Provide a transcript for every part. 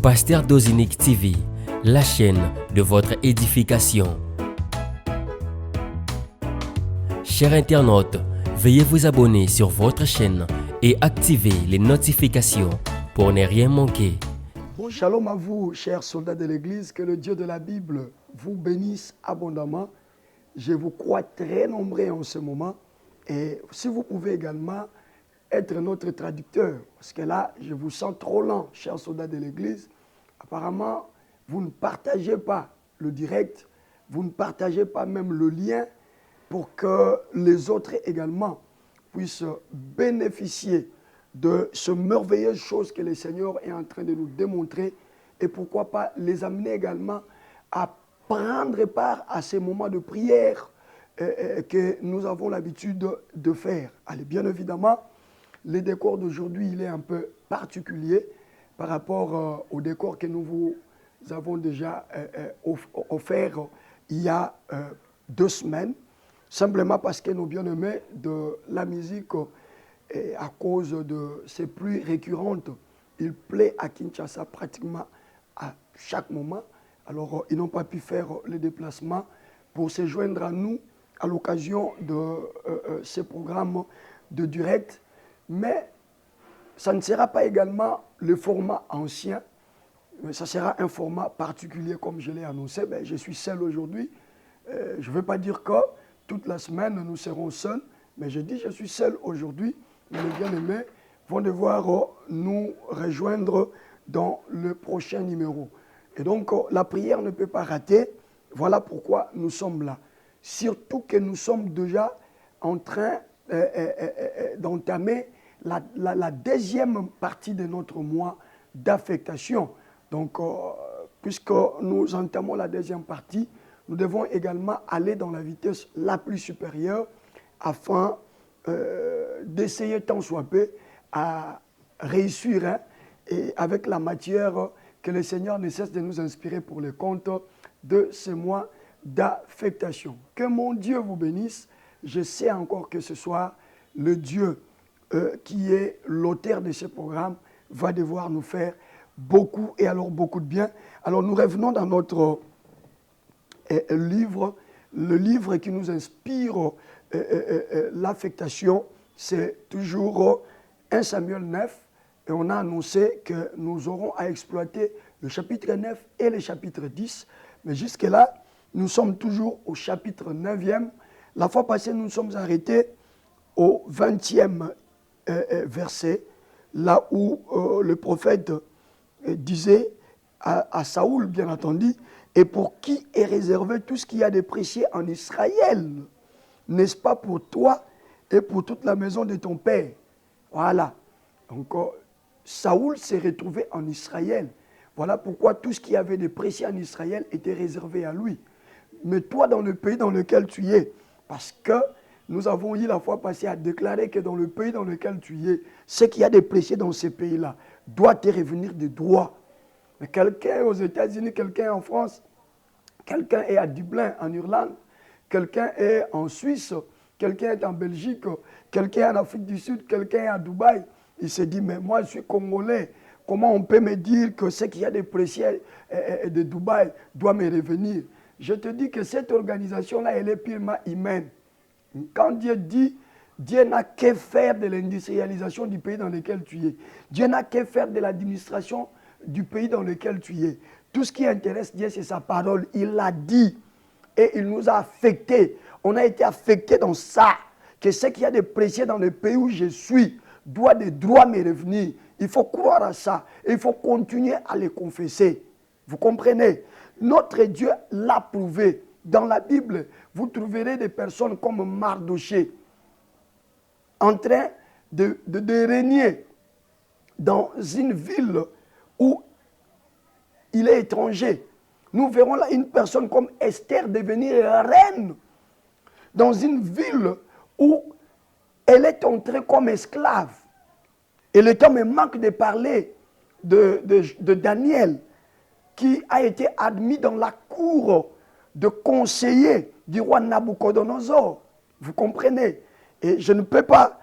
Pasteur Dozinique TV, la chaîne de votre édification. Chers internautes, veuillez vous abonner sur votre chaîne et activer les notifications pour ne rien manquer. Bon, shalom à vous, chers soldats de l'Église, que le Dieu de la Bible vous bénisse abondamment. Je vous crois très nombreux en ce moment et si vous pouvez également être notre traducteur, parce que là, je vous sens trop lent, chers soldats de l'Église. Apparemment, vous ne partagez pas le direct, vous ne partagez pas même le lien pour que les autres également puissent bénéficier de ce merveilleuse chose que le Seigneur est en train de nous démontrer et pourquoi pas les amener également à prendre part à ces moments de prière que nous avons l'habitude de faire. Allez, bien évidemment, le décor d'aujourd'hui, il est un peu particulier par rapport au décor que nous vous avons déjà offert il y a 2 semaines, simplement parce que nos bien-aimés de la musique, et à cause de ces pluies récurrentes, il plaît à Kinshasa pratiquement à chaque moment. Alors, ils n'ont pas pu faire le déplacement pour se joindre à nous à l'occasion de ces programmes de direct. Mais ça ne sera pas également le format ancien, mais ça sera un format particulier comme je l'ai annoncé. Ben, je suis seul aujourd'hui. Je ne veux pas dire que toute la semaine nous serons seuls, mais je dis je suis seul aujourd'hui. Mais les bien-aimés vont devoir nous rejoindre dans le prochain numéro. Et donc la prière ne peut pas rater. Voilà pourquoi nous sommes là. Surtout que nous sommes déjà en train d'entamer la deuxième partie de notre mois d'affectation. Donc, puisque nous entamons la deuxième partie, nous devons également aller dans la vitesse la plus supérieure afin d'essayer tant soit peu à réussir et avec la matière que le Seigneur ne cesse de nous inspirer pour le compte de ce mois d'affectation. Que mon Dieu vous bénisse. Je sais encore que ce soir, le Dieu qui est l'auteur de ce programme va devoir nous faire beaucoup et alors beaucoup de bien. Alors nous revenons dans notre livre, le livre qui nous inspire l'affectation, c'est toujours 1 Samuel 9 et on a annoncé que nous aurons à exploiter le chapitre 9 et le chapitre 10, mais jusque-là, nous sommes toujours au chapitre 9e. La fois passée, nous nous sommes arrêtés au 20e verset, là où le prophète disait à Saoul, bien entendu, et pour qui est réservé tout ce qu'il y a de précieux en Israël, n'est-ce pas pour toi et pour toute la maison de ton père? Voilà. Donc, Saoul s'est retrouvé en Israël. Voilà pourquoi tout ce qu'il y avait de précieux en Israël était réservé à lui. Mais toi, dans le pays dans lequel tu es, parce que nous avons eu la fois passée à déclarer que dans le pays dans lequel tu es, ce qu'il y a de précieux dans ces pays-là doit te revenir de droit. Mais quelqu'un aux États-Unis, quelqu'un en France, quelqu'un est à Dublin, en Irlande, quelqu'un est en Suisse, quelqu'un est en Belgique, quelqu'un est en Afrique du Sud, quelqu'un est à Dubaï. Il se dit, mais moi je suis Congolais, comment on peut me dire que ce qu'il y a de précieux de Dubaï doit me revenir? Je te dis que cette organisation-là, elle est purement humaine. Quand Dieu dit, Dieu n'a qu'à faire de l'industrialisation du pays dans lequel tu es. Dieu n'a qu'à faire de l'administration du pays dans lequel tu es. Tout ce qui intéresse Dieu, c'est sa parole. Il l'a dit et il nous a affectés. On a été affectés dans ça. Que ce qu'il y a de précieux dans le pays où je suis doit de droit me revenir. Il faut croire à ça. Et il faut continuer à le confesser. Vous comprenez? Notre Dieu l'a prouvé. Dans la Bible, vous trouverez des personnes comme Mardoché en train de régner dans une ville où il est étranger. Nous verrons là une personne comme Esther devenir reine dans une ville où elle est entrée comme esclave. Et le temps me manque de parler de Daniel qui a été admis dans la cour de conseiller du roi Nabucodonosor. Vous comprenez? Et je ne peux pas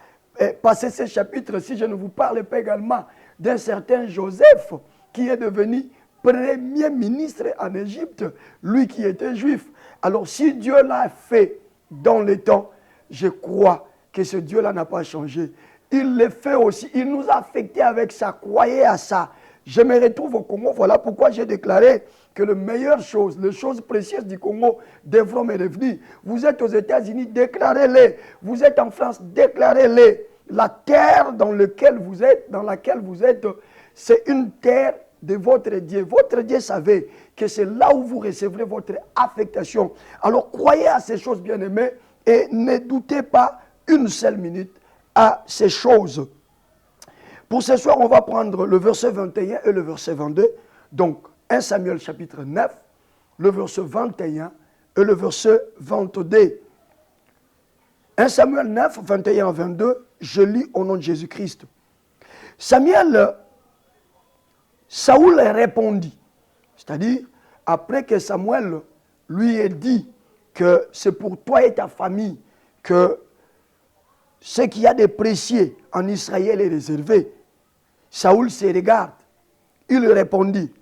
passer ce chapitre si je ne vous parle pas également d'un certain Joseph qui est devenu premier ministre en Égypte, lui qui était juif. Alors si Dieu l'a fait dans le temps, je crois que ce Dieu-là n'a pas changé. Il le fait aussi, il nous a affectés avec ça, croyez à ça. Je me retrouve au Congo, voilà pourquoi j'ai déclaré que les meilleures choses, les choses précieuses du Congo devront me revenir. Vous êtes aux États-Unis, déclarez-les. Vous êtes en France, déclarez-les. La terre dans laquelle vous êtes, c'est une terre de votre Dieu. Votre Dieu savait que c'est là où vous recevrez votre affectation. Alors croyez à ces choses, bien-aimés, et ne doutez pas une seule minute à ces choses. Pour ce soir, on va prendre le verset 21 et le verset 22. Donc, 1 Samuel chapitre 9, le verset 21 et le verset 22. 1 Samuel 9, 21 à 22, je lis au nom de Jésus-Christ. Saoul répondit, c'est-à-dire, après que Samuel lui ait dit que c'est pour toi et ta famille que ce qu'il y a de précieux en Israël est réservé. Saoul se regarde. Il répondit,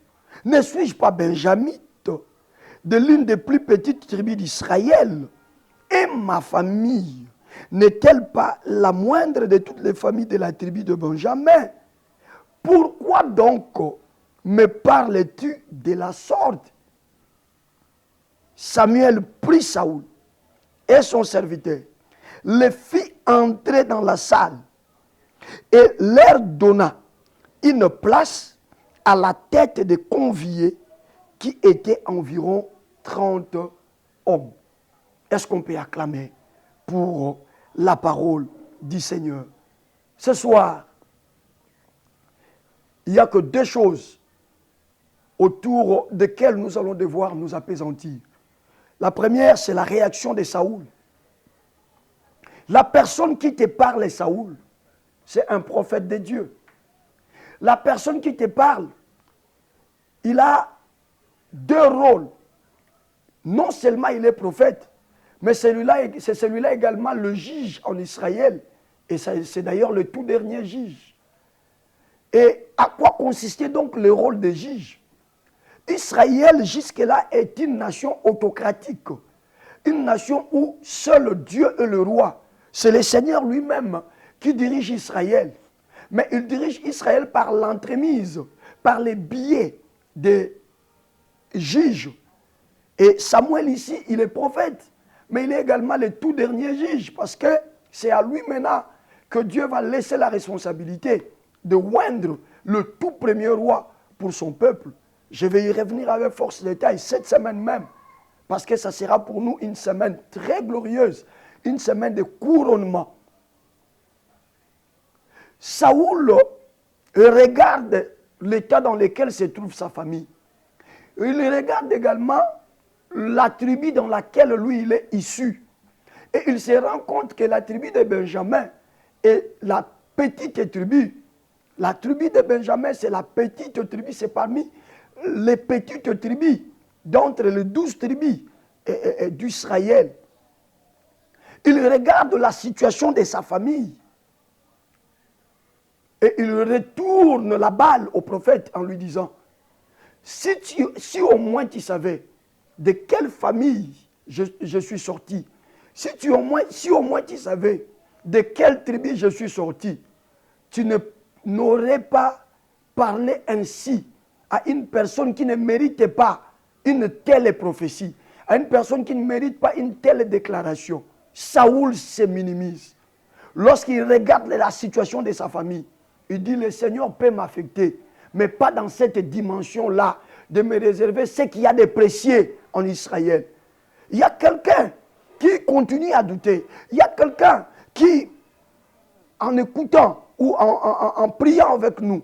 ne suis-je pas benjamite de l'une des plus petites tribus d'Israël? Et ma famille n'est-elle pas la moindre de toutes les familles de la tribu de Benjamin? Pourquoi donc me parles-tu de la sorte? Samuel prit Saoul et son serviteur, les fit entrer dans la salle et leur donna une place à la tête des conviés qui étaient environ 30 hommes. Est-ce qu'on peut acclamer pour la parole du Seigneur? Ce soir, il n'y a que deux choses autour desquelles nous allons devoir nous apaisantir. La première, c'est la réaction de Saoul. La personne qui te parle, Saoul, c'est un prophète de Dieu. La personne qui te parle, il a deux rôles. Non seulement il est prophète, mais c'est celui-là également le juge en Israël. Et c'est d'ailleurs le tout dernier juge. Et à quoi consistait donc le rôle de juge? Israël, jusque-là, est une nation autocratique. Une nation où seul Dieu est le roi. C'est le Seigneur lui-même qui dirige Israël. Mais il dirige Israël par l'entremise, par les biais des juges. Et Samuel ici, il est prophète, mais il est également le tout dernier juge, parce que c'est à lui maintenant que Dieu va laisser la responsabilité de oindre le tout premier roi pour son peuple. Je vais y revenir avec force de détail cette semaine même, parce que ça sera pour nous une semaine très glorieuse, une semaine de couronnement. Saoul regarde l'état dans lequel se trouve sa famille. Il regarde également la tribu dans laquelle lui il est issu. Et il se rend compte que la tribu de Benjamin est la petite tribu. La tribu de Benjamin, c'est la petite tribu, c'est parmi les petites tribus d'entre les 12 tribus d'Israël. Il regarde la situation de sa famille. Et il retourne la balle au prophète en lui disant, si au moins tu savais de quelle famille je suis sorti, si au moins tu savais de quelle tribu je suis sorti, tu n'aurais pas parlé ainsi à une personne qui ne mérite pas une telle prophétie, à une personne qui ne mérite pas une telle déclaration. Saoul se minimise. Lorsqu'il regarde la situation de sa famille, il dit, le Seigneur peut m'affecter, mais pas dans cette dimension-là, de me réserver ce qu'il y a de précieux en Israël. Il y a quelqu'un qui continue à douter. Il y a quelqu'un qui, en écoutant ou en priant avec nous,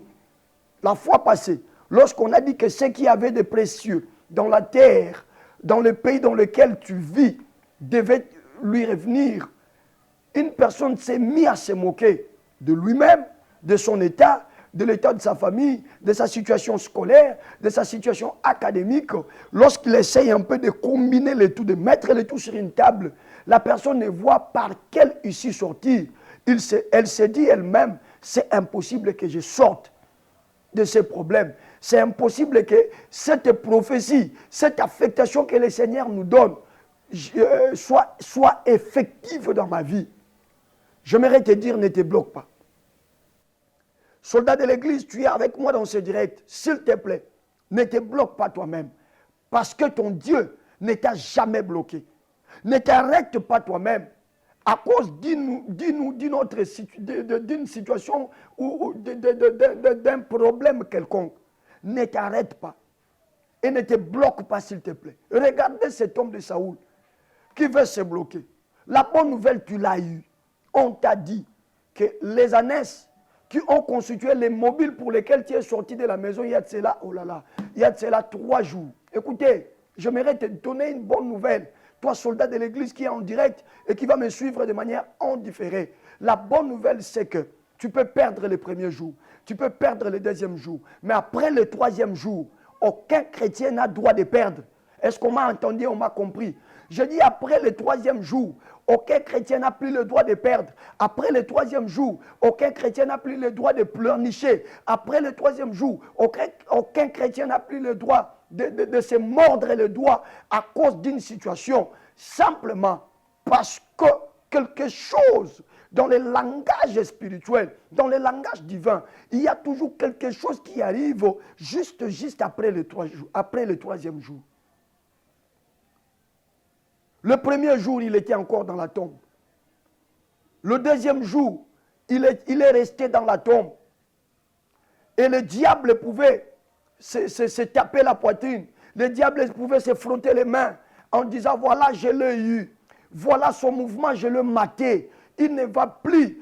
la fois passée, lorsqu'on a dit que ce qu'il y avait de précieux dans la terre, dans le pays dans lequel tu vis, devait lui revenir, une personne s'est mise à se moquer de lui-même, de son état, de l'état de sa famille, de sa situation scolaire, de sa situation académique. Lorsqu'il essaye un peu de combiner le tout, de mettre le tout sur une table, la personne ne voit par quelle issue sortir. Elle se dit elle-même, c'est impossible que je sorte de ces problèmes. C'est impossible que cette prophétie, cette affectation que le Seigneur nous donne, soit effective dans ma vie. J'aimerais te dire, ne te bloque pas. Soldat de l'église, tu es avec moi dans ce direct. S'il te plaît, ne te bloque pas toi-même. Parce que ton Dieu ne t'a jamais bloqué. Ne t'arrête pas toi-même à cause d'une situation ou d'un problème quelconque. Ne t'arrête pas. Et ne te bloque pas, s'il te plaît. Regardez cet homme de Saoul qui veut se bloquer. La bonne nouvelle, tu l'as eue. On t'a dit que les ânesses qui ont constitué les mobiles pour lesquels tu es sorti de la maison, il y a de cela, oh là là, il y a de cela 3 jours. Écoutez, j'aimerais te donner une bonne nouvelle. Toi, soldat de l'église qui est en direct et qui va me suivre de manière indifférée. La bonne nouvelle, c'est que tu peux perdre le premier jour, tu peux perdre le deuxième jour, mais après le 3e jour, aucun chrétien n'a droit de perdre. Est-ce qu'on m'a entendu, on m'a compris? Je dis après le 3e jour, aucun chrétien n'a plus le droit de perdre. Après le 3e jour, aucun chrétien n'a plus le droit de pleurnicher. Après le 3e jour, aucun chrétien n'a plus le droit de se mordre le doigt à cause d'une situation. Simplement parce que quelque chose dans le langage spirituel, dans le langage divin, il y a toujours quelque chose qui arrive juste après le 3e jour. Le premier jour, il était encore dans la tombe. Le deuxième jour, il est resté dans la tombe. Et le diable pouvait se taper la poitrine. Le diable pouvait se frotter les mains en disant, voilà, je l'ai eu. Voilà son mouvement, je l'ai maté. Il ne va plus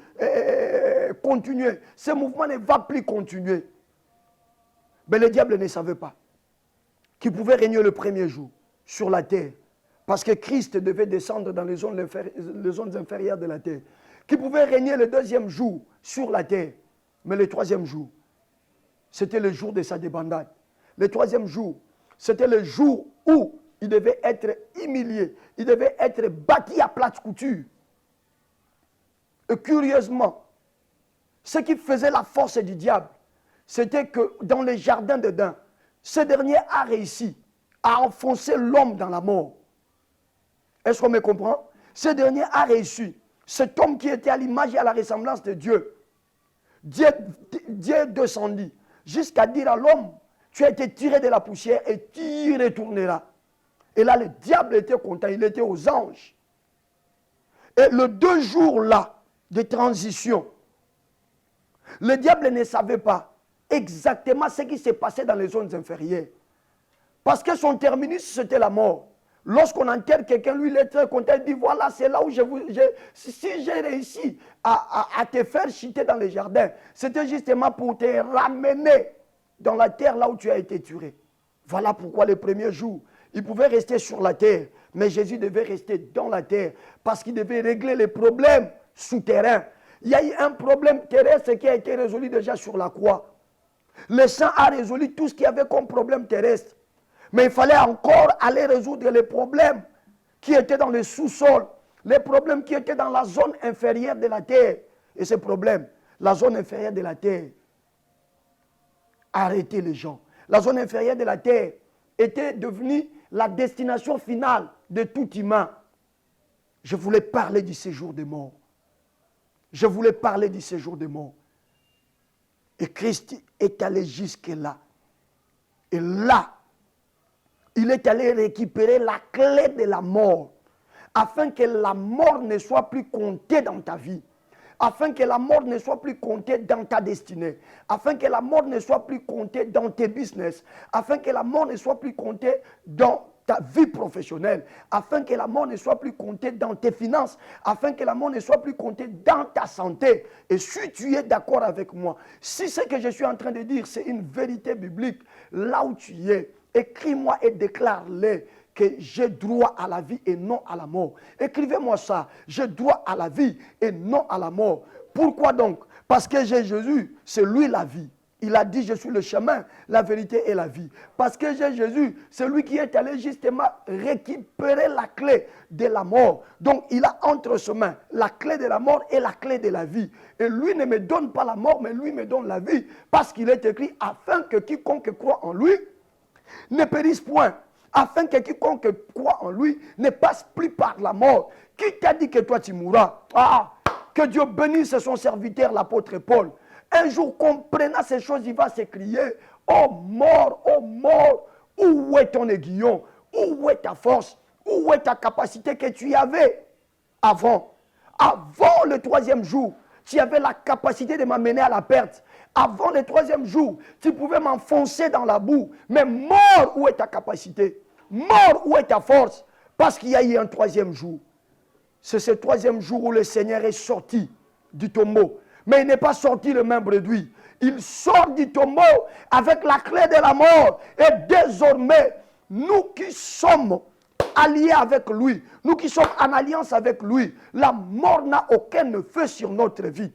continuer. Ce mouvement ne va plus continuer. Mais le diable ne savait pas qu'il pouvait régner le premier jour sur la terre. Parce que Christ devait descendre dans les zones inférieures de la terre. Qui pouvait régner le 2e jour sur la terre. Mais le 3e jour, c'était le jour de sa débandade. Le 3e jour, c'était le jour où il devait être humilié. Il devait être bâti à plate couture. Et curieusement, ce qui faisait la force du diable, c'était que dans les jardins d'Éden, ce dernier a réussi à enfoncer l'homme dans la mort. Est-ce qu'on me comprend? Ce dernier a réussi. Cet homme qui était à l'image et à la ressemblance de Dieu. Dieu descendit jusqu'à dire à l'homme, tu as été tiré de la poussière et tu y retourneras. Et là, le diable était content, il était aux anges. Et le 2 jours là de transition, le diable ne savait pas exactement ce qui s'est passé dans les zones inférieures. Parce que son terminus, c'était la mort. Lorsqu'on enterre quelqu'un, lui, il est très content. Il dit, voilà, c'est là où si j'ai réussi à te faire chuter dans les jardins, c'était justement pour te ramener dans la terre là où tu as été tué. Voilà pourquoi le premier jour, il pouvait rester sur la terre, mais Jésus devait rester dans la terre parce qu'il devait régler les problèmes souterrains. Il y a eu un problème terrestre qui a été résolu déjà sur la croix. Le sang a résolu tout ce qu'il y avait comme problème terrestre. Mais il fallait encore aller résoudre les problèmes qui étaient dans le sous-sol, les problèmes qui étaient dans la zone inférieure de la terre. Et ces problèmes, la zone inférieure de la terre, arrêtait les gens. La zone inférieure de la terre était devenue la destination finale de tout humain. Je voulais parler du séjour des morts. Je voulais parler du séjour des morts. Et Christ est allé jusque-là. Et là, il est allé récupérer la clé de la mort, afin que la mort ne soit plus comptée dans ta vie, afin que la mort ne soit plus comptée dans ta destinée, afin que la mort ne soit plus comptée dans tes business, afin que la mort ne soit plus comptée dans ta vie professionnelle, afin que la mort ne soit plus comptée dans tes finances, afin que la mort ne soit plus comptée dans ta santé. Et si tu es d'accord avec moi, si ce que je suis en train de dire, c'est une vérité biblique, là où tu es, écris-moi et déclare-le que j'ai droit à la vie et non à la mort. Écrivez-moi ça. J'ai droit à la vie et non à la mort. Pourquoi donc? Parce que j'ai Jésus, c'est lui la vie. il a dit, je suis le chemin, la vérité et la vie. Parce que Jésus, c'est lui qui est allé justement récupérer la clé de la mort. Donc, il a entre ses mains la clé de la mort et la clé de la vie. Et lui ne me donne pas la mort, mais lui me donne la vie. Parce qu'il est écrit, afin que quiconque croit en lui ne périsse point. Afin que quiconque croit en lui ne passe plus par la mort. Qui t'a dit que toi tu mourras? Que Dieu bénisse son serviteur, l'apôtre Paul. Un jour, comprenant ces choses, il va s'écrier, oh mort, où est ton aiguillon? Où est ta force? Où est ta capacité que tu avais avant? Avant le troisième jour, tu avais la capacité de m'amener à la perte. Avant le troisième jour, tu pouvais m'enfoncer dans la boue. Mais mort, où est ta capacité? Mort, où est ta force? Parce qu'il y a eu un troisième jour. C'est ce troisième jour où le Seigneur est sorti du tombeau. Mais il n'est pas sorti le même bredouille. Il sort du tombeau avec la clé de la mort. Et désormais, nous qui sommes alliés avec lui, nous qui sommes en alliance avec lui, la mort n'a aucun effet sur notre vie.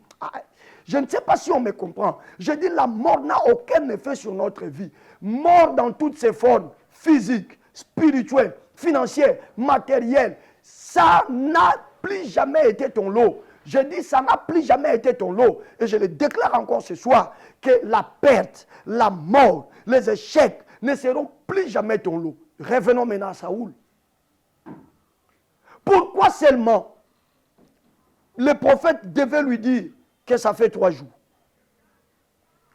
Je ne sais pas si on me comprend. Je dis la mort n'a aucun effet sur notre vie. Mort dans toutes ses formes, physiques, spirituelles, financières, matérielles. Ça n'a plus jamais été ton lot. Je dis, ça n'a plus jamais été ton lot. Et je le déclare encore ce soir, que la perte, la mort, les échecs ne seront plus jamais ton lot. Revenons maintenant à Saoul. Pourquoi seulement le prophète devait lui dire que ça fait 3 jours?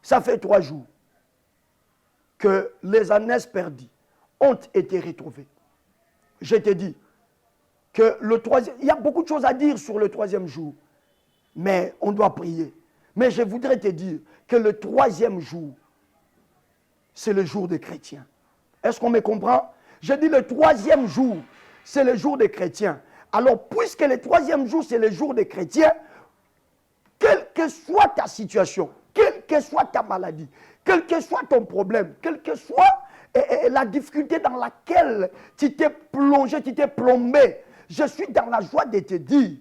Ça fait 3 jours que les ânesses perdues ont été retrouvées. Je te dis que le troisième, il y a beaucoup de choses à dire sur le troisième jour, mais on doit prier. Mais je voudrais te dire que le troisième jour, c'est le jour des chrétiens. Est-ce qu'on me comprend? Je dis le troisième jour, c'est le jour des chrétiens. Alors, puisque le troisième jour, c'est le jour des chrétiens, quelle que soit ta situation, quelle que soit ta maladie, quel que soit ton problème, quelle que soit la difficulté dans laquelle tu t'es plongé, tu t'es plombé, je suis dans la joie de te dire,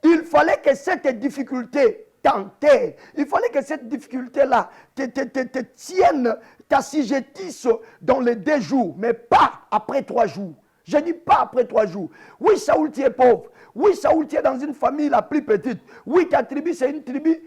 il fallait que cette difficulté t'enterre. Il fallait que cette difficulté-là te tienne, t'assujettisse dans les 2 jours, mais pas après 3 jours. Je dis pas après 3 jours. Oui, Saoul, tu es pauvre. Oui, Saoul, tu es dans une famille la plus petite. Oui, ta tribu, c'est une tribu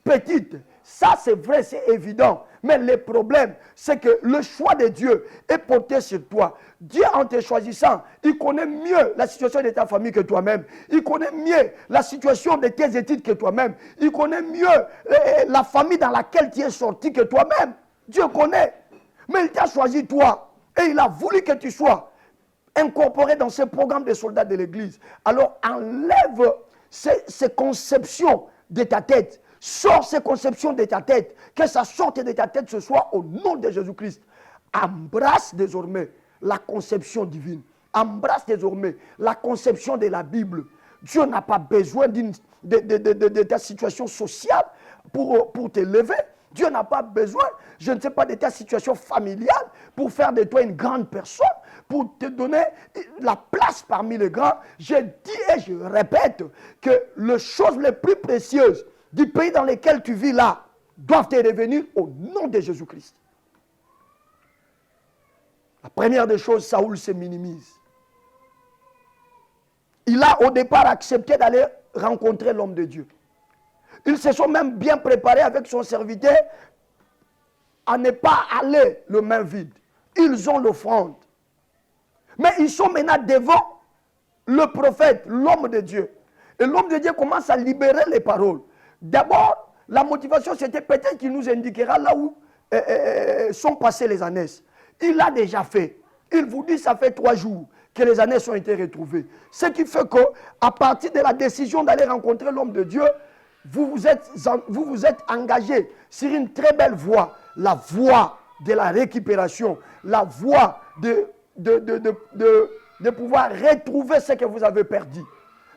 petite. Ça, c'est vrai, c'est évident. Mais le problème, c'est que le choix de Dieu est porté sur toi. Dieu, en te choisissant, il connaît mieux la situation de ta famille que toi-même. Il connaît mieux la situation de tes études que toi-même. Il connaît mieux la famille dans laquelle tu es sorti que toi-même. Dieu connaît. Mais il t'a choisi toi. Et il a voulu que tu sois incorporé dans ce programme de soldats de l'Église. Alors, enlève ces conceptions de ta tête. Sors ces conceptions de ta tête. Que ça sorte de ta tête ce soir au nom de Jésus-Christ. Embrasse désormais la conception divine. Embrasse désormais la conception de la Bible. Dieu n'a pas besoin de ta situation sociale pour te lever. Dieu n'a pas besoin, je ne sais pas, de ta situation familiale pour faire de toi une grande personne, pour te donner la place parmi les grands. Je dis et je répète que les choses les plus précieuses du pays dans lequel tu vis là doivent te revenir au nom de Jésus-Christ. La première des choses, Saoul se minimise. Il a au départ accepté d'aller rencontrer l'homme de Dieu. Ils se sont même bien préparés avec son serviteur à ne pas aller le main vide. Ils ont l'offrande. Mais ils sont maintenant devant le prophète, l'homme de Dieu. Et l'homme de Dieu commence à libérer les paroles. D'abord, la motivation, c'était peut-être qu'il nous indiquera là où sont passées les ânesses. Il l'a déjà fait. Il vous dit, ça fait 3 jours que les ânesses ont été retrouvées. Ce qui fait qu'à partir de la décision d'aller rencontrer l'homme de Dieu, vous vous êtes engagé sur une très belle voie, la voie de la récupération, la voie de pouvoir retrouver ce que vous avez perdu.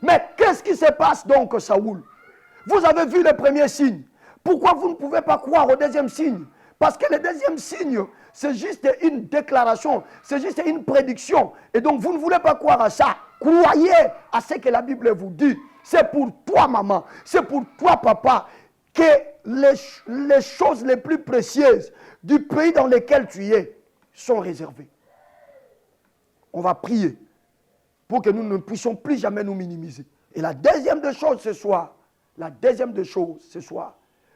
Mais qu'est-ce qui se passe donc, Saoul? Vous avez vu le premier signe. Pourquoi vous ne pouvez pas croire au deuxième signe? Parce que le deuxième signe, c'est juste une déclaration, c'est juste une prédiction. Et donc vous ne voulez pas croire à ça. Croyez à ce que la Bible vous dit. C'est pour toi, maman. C'est pour toi, papa. que les choses les plus précieuses du pays dans lequel tu es sont réservées. On va prier pour que nous ne puissions plus jamais nous minimiser. Et la deuxième des choses ce soir,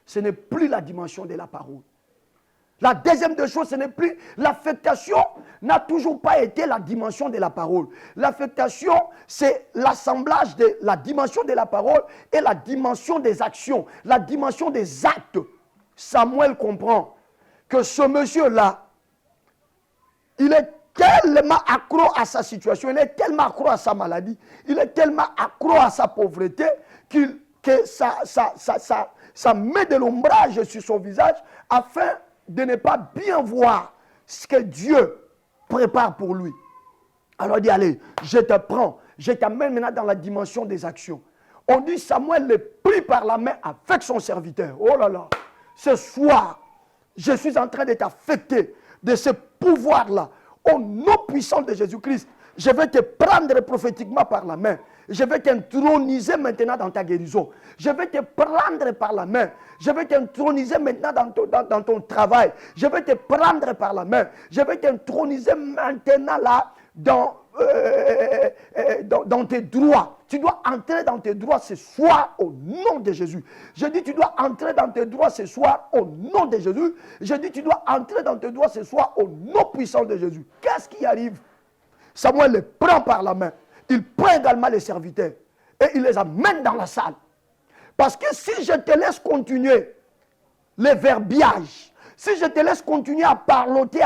ce n'est plus la dimension de la parole. La deuxième des choses, ce n'est plus l'affectation, n'a toujours pas été la dimension de la parole. L'affectation, c'est l'assemblage de la dimension de la parole et la dimension des actions, la dimension des actes. Samuel comprend que ce monsieur-là, il est tellement accro à sa situation, il est tellement accro à sa maladie, il est tellement accro à sa pauvreté que ça met de l'ombrage sur son visage afin de ne pas bien voir ce que Dieu prépare pour lui. Alors il dit, allez, je te prends, je t'amène maintenant dans la dimension des actions. On dit, Samuel le prit par la main avec son serviteur. Oh là là, ce soir, je suis en train de t'affecter de ce pouvoir-là. Au nom puissant de Jésus-Christ, je vais te prendre prophétiquement par la main. Je vais t'introniser maintenant dans ta guérison. Je vais te prendre par la main. Je vais t'introniser maintenant dans ton travail. Je vais te prendre par la main. Je vais t'introniser maintenant là dans tes droits. Tu dois entrer dans tes droits ce soir au nom de Jésus. Je dis tu dois entrer dans tes droits ce soir au nom de Jésus. Je dis tu dois entrer dans tes droits ce soir au nom puissant de Jésus. Qu'est-ce qui arrive? Samuel les prend par la main. Il prend également les serviteurs et il les amène dans la salle. Parce que si je te laisse continuer les verbiages, si je te laisse continuer à parloter,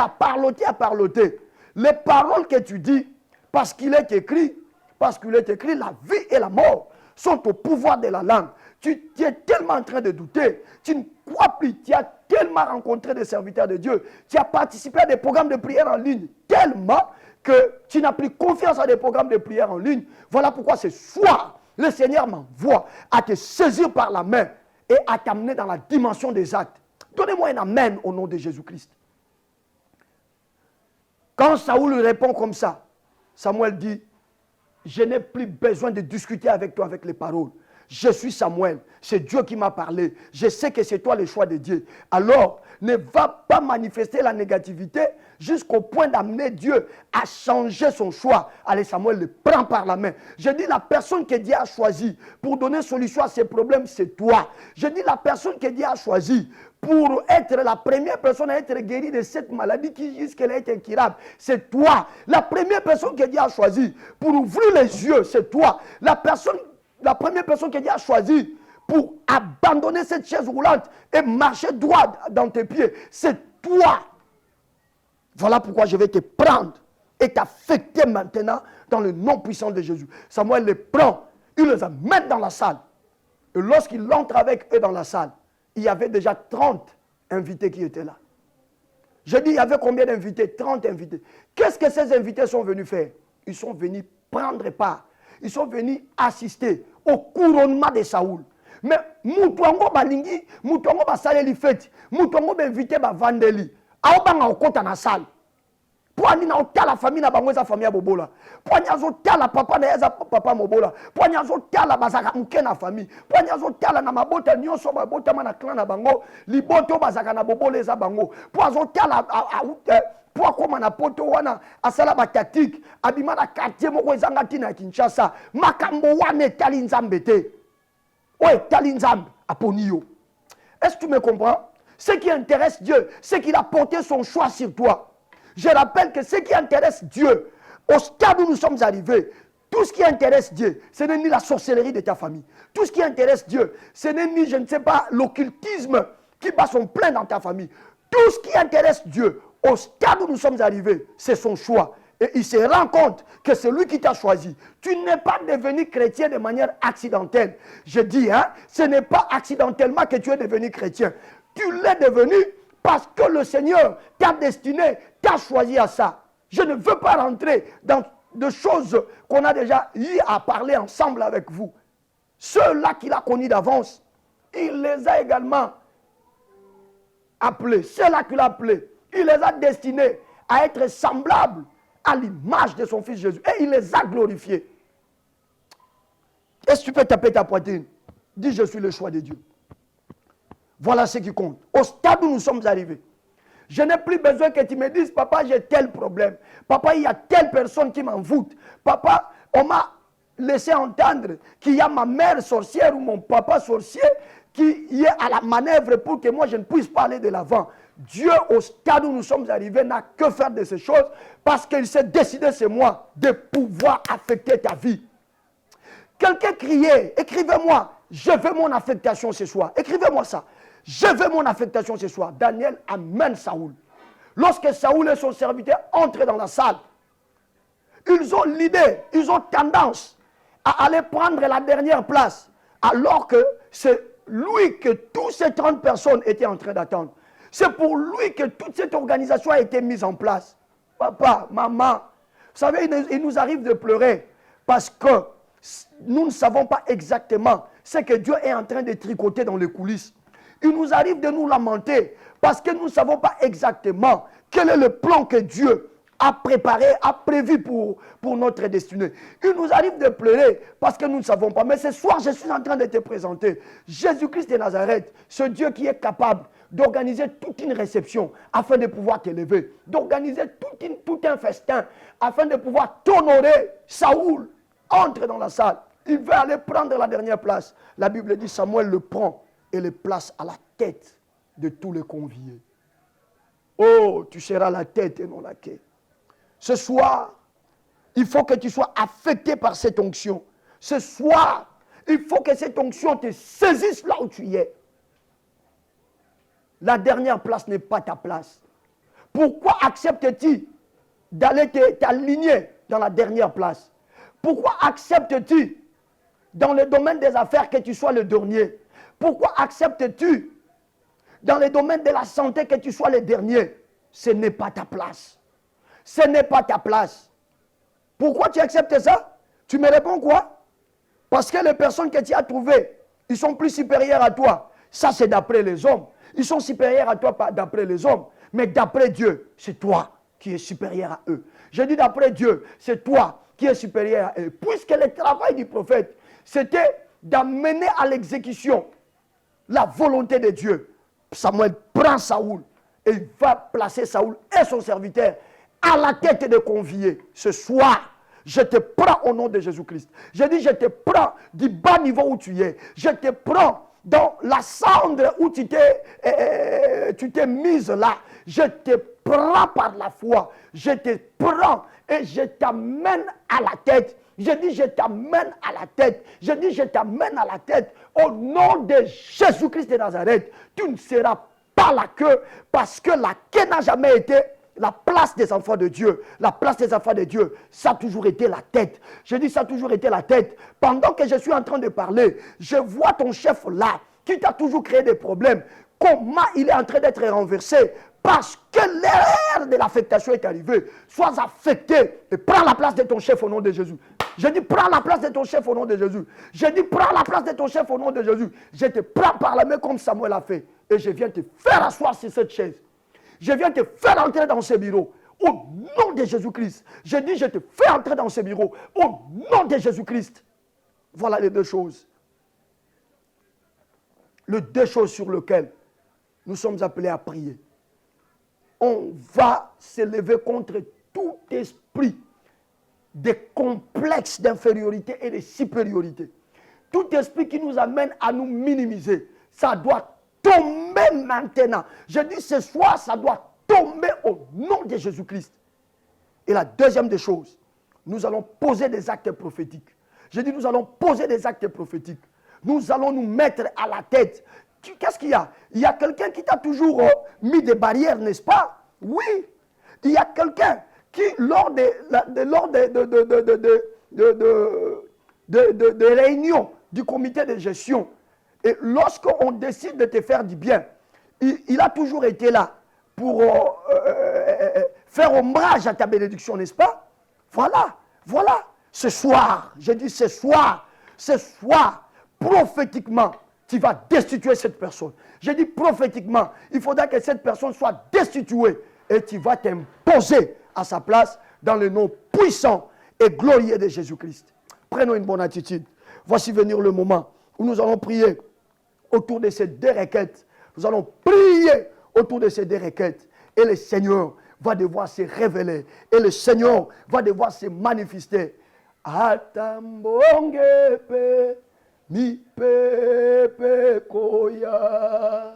les paroles que tu dis, parce qu'il est écrit, la vie et la mort sont au pouvoir de la langue. Tu es tellement en train de douter, tu ne crois plus, tu as tellement rencontré des serviteurs de Dieu, tu as participé à des programmes de prière en ligne, tellement que tu n'as plus confiance à des programmes de prière en ligne. Voilà pourquoi ce soir, le Seigneur m'envoie à te saisir par la main et à t'amener dans la dimension des actes. Donnez-moi un amen au nom de Jésus-Christ. Quand Saoul lui répond comme ça, Samuel dit, je n'ai plus besoin de discuter avec toi avec les paroles. Je suis Samuel, c'est Dieu qui m'a parlé. Je sais que c'est toi le choix de Dieu. Alors, ne va pas manifester la négativité jusqu'au point d'amener Dieu à changer son choix. Allez, Samuel le prend par la main. Je dis la personne que Dieu a choisie pour donner solution à ses problèmes, c'est toi. Je dis la personne que Dieu a choisie pour être la première personne à être guérie de cette maladie qui jusqu'elle est incurable, c'est toi. La première personne que Dieu a choisie pour ouvrir les yeux, c'est toi. La première personne que Dieu a choisie pour abandonner cette chaise roulante et marcher droit dans tes pieds, c'est toi. Voilà pourquoi je vais te prendre et t'affecter maintenant dans le nom puissant de Jésus. Samuel les prend, il les amène dans la salle. Et lorsqu'il entre avec eux dans la salle, il y avait déjà 30 invités qui étaient là. Je dis, il y avait combien d'invités? 30 invités. Qu'est-ce que ces invités sont venus faire? Ils sont venus prendre part. Ils sont venus assister au couronnement de Saoul. Mais Moutouango balingi, Moutouango basaleli fête, Moutouango invité ba vandeli. Aobanga okota na salle. Poani na otala famille na bango eza famille ya bobola. Poani azotala papa na eza papa mobola. Poani azotala bazaka muke na famille. Poani azotala na mabota nyonso mabota na clan na bango, liboto bazaka na bobola eza bango. Po azotala po akoma na poto wana asala ba tactique, abima na quartier moko ezanga tina ya Kinshasa. Makambo wana etali nzambe te. O etali nzambe aponi yo. Est-ce que tu me comprends? Ce qui intéresse Dieu, c'est qu'il a porté son choix sur toi. Je rappelle que ce qui intéresse Dieu, au stade où nous sommes arrivés, tout ce qui intéresse Dieu, ce n'est ni la sorcellerie de ta famille. Tout ce qui intéresse Dieu, ce n'est ni, je ne sais pas, l'occultisme qui bat son plein dans ta famille. Tout ce qui intéresse Dieu, au stade où nous sommes arrivés, c'est son choix. Et il se rend compte que c'est lui qui t'a choisi. Tu n'es pas devenu chrétien de manière accidentelle. Je dis, ce n'est pas accidentellement que tu es devenu chrétien. Tu l'es devenu parce que le Seigneur t'a destiné, t'a choisi à ça. Je ne veux pas rentrer dans de choses qu'on a déjà eu à parler ensemble avec vous. Ceux-là qu'il a connus d'avance, il les a également appelés. Ceux-là qu'il a appelés, il les a destinés à être semblables à l'image de son fils Jésus. Et il les a glorifiés. Est-ce que tu peux taper ta poitrine? Dis, je suis le choix de Dieu. Voilà ce qui compte. Au stade où nous sommes arrivés. Je n'ai plus besoin que tu me dises, papa, j'ai tel problème. Papa, il y a telle personne qui m'envoûte. Papa, on m'a laissé entendre qu'il y a ma mère sorcière ou mon papa sorcier qui est à la manœuvre pour que moi je ne puisse pas aller de l'avant. Dieu, au stade où nous sommes arrivés, n'a que faire de ces choses parce qu'il s'est décidé, c'est moi, de pouvoir affecter ta vie. Quelqu'un criait, écrivez-moi, je veux mon affectation ce soir. Écrivez-moi ça. Je veux mon affectation ce soir. Daniel amène Saoul. Lorsque Saoul et son serviteur entrent dans la salle, ils ont l'idée, ils ont tendance à aller prendre la dernière place, alors que c'est lui que toutes ces 30 personnes étaient en train d'attendre. C'est pour lui que toute cette organisation a été mise en place. Papa, maman, vous savez, il nous arrive de pleurer parce que nous ne savons pas exactement ce que Dieu est en train de tricoter dans les coulisses. Il nous arrive de nous lamenter parce que nous ne savons pas exactement quel est le plan que Dieu a préparé, a prévu pour notre destinée. Il nous arrive de pleurer parce que nous ne savons pas. Mais ce soir, je suis en train de te présenter Jésus-Christ de Nazareth, ce Dieu qui est capable d'organiser toute une réception afin de pouvoir t'élever, d'organiser tout un festin afin de pouvoir t'honorer. Saoul entre dans la salle. Il veut aller prendre la dernière place. La Bible dit Samuel le prend et le place à la tête de tous les conviés. Oh, tu seras la tête et non la queue. Ce soir, il faut que tu sois affecté par cette onction. Ce soir, il faut que cette onction te saisisse là où tu es. La dernière place n'est pas ta place. Pourquoi acceptes-tu d'aller t'aligner dans la dernière place? Pourquoi acceptes-tu dans le domaine des affaires que tu sois le dernier? Pourquoi acceptes-tu dans le domaine de la santé que tu sois le dernier? Ce n'est pas ta place. Ce n'est pas ta place. Pourquoi tu acceptes ça? Tu me réponds quoi? Parce que les personnes que tu as trouvées, ils sont plus supérieurs à toi. Ça, c'est d'après les hommes. Ils sont supérieurs à toi d'après les hommes. Mais d'après Dieu, c'est toi qui es supérieur à eux. Je dis d'après Dieu, c'est toi qui es supérieur à eux. Puisque le travail du prophète, c'était d'amener à l'exécution la volonté de Dieu. Samuel prend Saoul et il va placer Saoul et son serviteur à la tête des conviés. Ce soir, je te prends au nom de Jésus-Christ. Je dis, je te prends du bas niveau où tu es. Je te prends dans la cendre où tu t'es mise là. Je te prends par la foi. Je te prends et je t'amène à la tête. Je dis, je t'amène à la tête. Je dis, je t'amène à la tête. Au nom de Jésus-Christ de Nazareth, tu ne seras pas la queue parce que la queue n'a jamais été la place des enfants de Dieu. La place des enfants de Dieu, ça a toujours été la tête. Je dis, ça a toujours été la tête. Pendant que je suis en train de parler, je vois ton chef là, qui t'a toujours créé des problèmes. Comment il est en train d'être renversé? Parce que l'ère de l'affectation est arrivée. Sois affecté et prends la place de ton chef au nom de Jésus. Je dis, prends la place de ton chef au nom de Jésus. Je dis, prends la place de ton chef au nom de Jésus. Je te prends par la main comme Samuel a fait. Et je viens te faire asseoir sur cette chaise. Je viens te faire entrer dans ce bureau. Au nom de Jésus-Christ. Je dis, je te fais entrer dans ce bureau. Au nom de Jésus-Christ. Voilà les deux choses. Les deux choses sur lesquelles nous sommes appelés à prier. On va s'élever contre tout esprit de complexe d'infériorité et de supériorité. Tout esprit qui nous amène à nous minimiser, ça doit tomber maintenant. Je dis ce soir, ça doit tomber au nom de Jésus-Christ. Et la deuxième des choses, nous allons poser des actes prophétiques. Je dis nous allons poser des actes prophétiques. Nous allons nous mettre à la tête. Qu'est-ce qu'il y a? Il y a quelqu'un qui t'a toujours mis des barrières, n'est-ce pas? Oui. Il y a quelqu'un qui, lors des réunions du comité de gestion, et lorsqu'on décide de te faire du bien, il a toujours été là pour faire ombrage à ta bénédiction, n'est-ce pas? Voilà, voilà. Ce soir, je dis ce soir, prophétiquement, tu vas destituer cette personne. Je dis prophétiquement, il faudra que cette personne soit destituée et tu vas t'imposer à sa place dans le nom puissant et glorieux de Jésus-Christ. Prenons une bonne attitude. Voici venir le moment où nous allons prier autour de ces deux requêtes. Nous allons prier autour de ces deux requêtes. Et le Seigneur va devoir se révéler. Et le Seigneur va devoir se manifester. Atambongepe mi pepe koya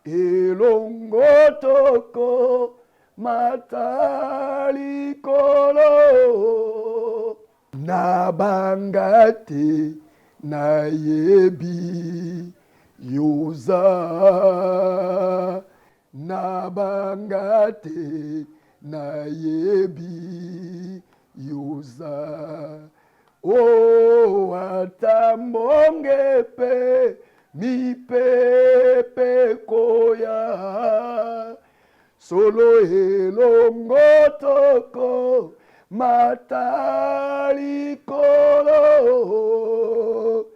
elongotoko matalikolo nabangate nayebi yoza nabangate nayebi yoza o atambongepe mi pepe koya solo elongotoko matalikolo